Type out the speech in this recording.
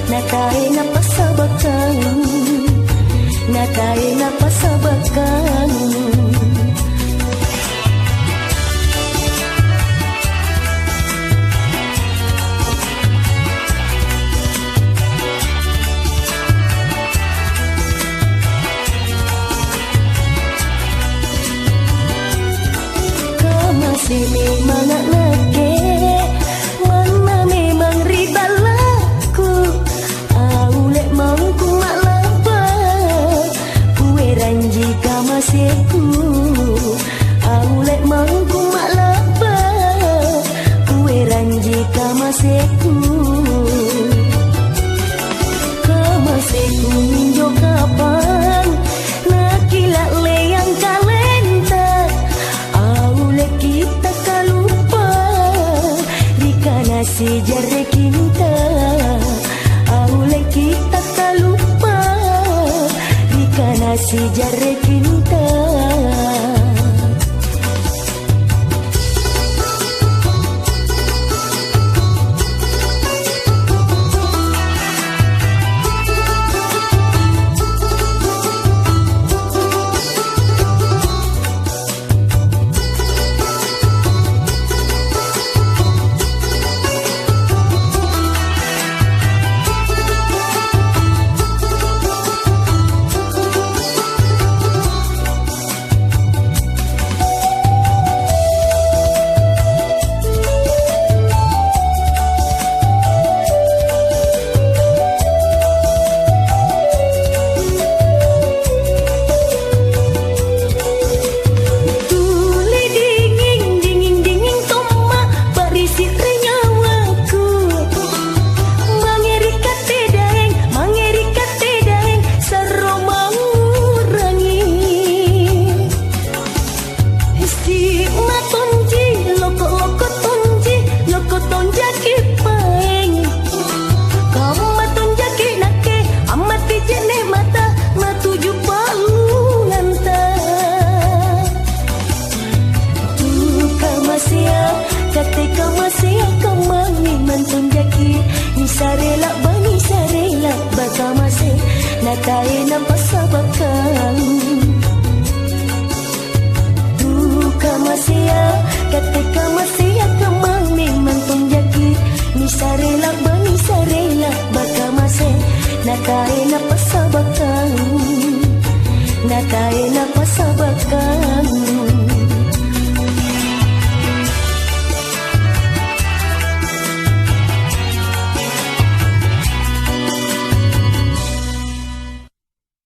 Natai na pasabakan, natai na pasabakan. Masih memang lagi, mana memang riba laku. Aulek mangku mak lapa, kue ranji kamaseku. Aulek mangku mak lapa, kue ranji kamaseku. Kamaseku minjo kapan, nakilak leyang kalenta. Aulek kita kalupa, dikana si jare kinta. Aulek kita kalupa, dikana si jare kinta. Ketika masih kemani mantun jaki ni sarela bani sarela baka masih natai na pasabakan. Duka masih ketika masih kemani mantun jaki ni sarela bani sarela baka masih natai na pasabakan. Natai